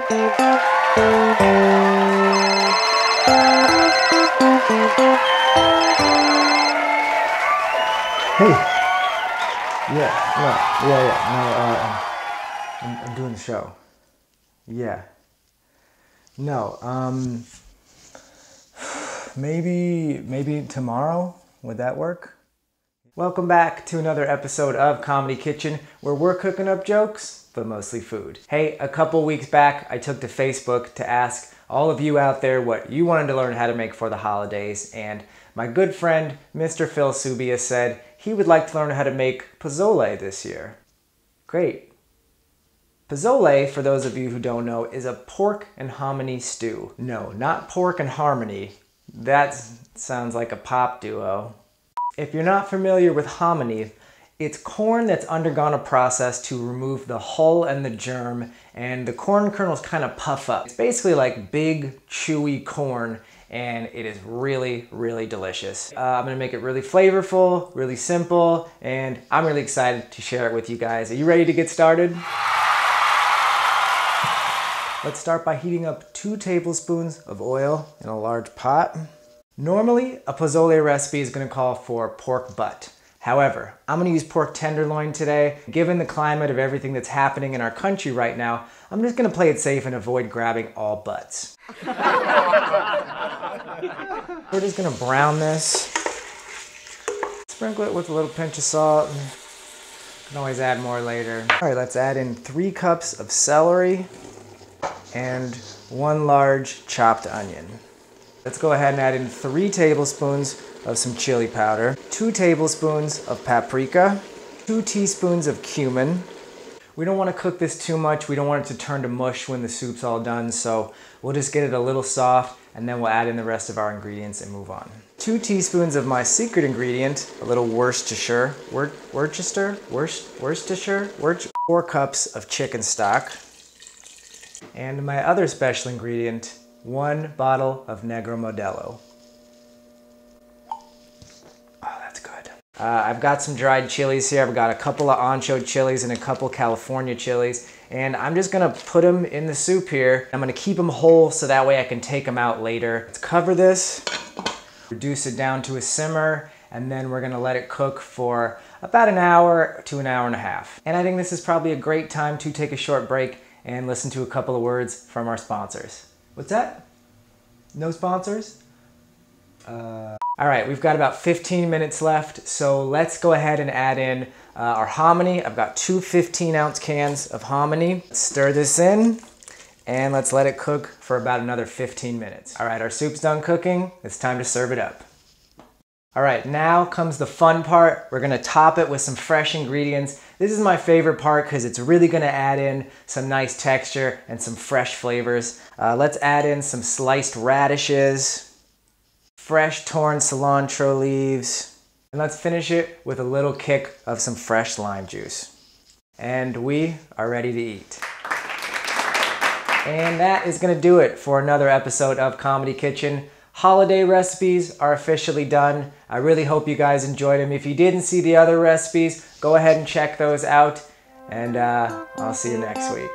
Hey. No, I'm doing the show. Yeah. No, maybe tomorrow, would that work? Welcome back to another episode of Comedy Kitchen, where we're cooking up jokes, but mostly food. Hey, a couple weeks back, I took to Facebook to ask all of you out there what you wanted to learn how to make for the holidays, and my good friend, Mr. Phil Subia, said he would like to learn how to make pozole this year. Great. Pozole, for those of you who don't know, is a pork and hominy stew. No, not pork and harmony. That sounds like a pop duo. If you're not familiar with hominy, it's corn that's undergone a process to remove the hull and the germ, and the corn kernels kind of puff up. It's basically like big, chewy corn, and it is really, really delicious. I'm gonna make it really flavorful, really simple, and I'm really excited to share it with you guys. Are you ready to get started? Let's start by heating up 2 tablespoons of oil in a large pot. Normally, a pozole recipe is gonna call for pork butt. However, I'm gonna use pork tenderloin today. Given the climate of everything that's happening in our country right now, I'm just gonna play it safe and avoid grabbing all butts. We're just gonna brown this. Sprinkle it with a little pinch of salt. You can always add more later. All right, let's add in 3 cups of celery and 1 large chopped onion. Let's go ahead and add in 3 tablespoons of some chili powder, 2 tablespoons of paprika, 2 teaspoons of cumin. We don't want to cook this too much. We don't want it to turn to mush when the soup's all done, so we'll just get it a little soft and then we'll add in the rest of our ingredients and move on. 2 teaspoons of my secret ingredient, a little Worcestershire, 4 cups of chicken stock, and my other special ingredient, 1 bottle of Negro Modelo. Oh, that's good. I've got some dried chilies here. I've got a couple of ancho chilies and a couple California chilies, and I'm just gonna put them in the soup here. I'm gonna keep them whole so that way I can take them out later. Let's cover this, reduce it down to a simmer, and then we're gonna let it cook for about an hour to an hour and a half. And I think this is probably a great time to take a short break and listen to a couple of words from our sponsors. What's that? No sponsors? All right, we've got about 15 minutes left, so let's go ahead and add in our hominy. I've got 2 15-ounce cans of hominy. Let's stir this in, and let's let it cook for about another 15 minutes. All right, our soup's done cooking. It's time to serve it up. All right, now comes the fun part. We're gonna top it with some fresh ingredients. This is my favorite part because it's really gonna add in some nice texture and some fresh flavors. Let's add in some sliced radishes, fresh torn cilantro leaves, and let's finish it with a little kick of some fresh lime juice. And we are ready to eat. And that is gonna do it for another episode of Comedy Kitchen. Holiday recipes are officially done. I really hope you guys enjoyed them. If you didn't see the other recipes, go ahead and check those out. And I'll see you next week.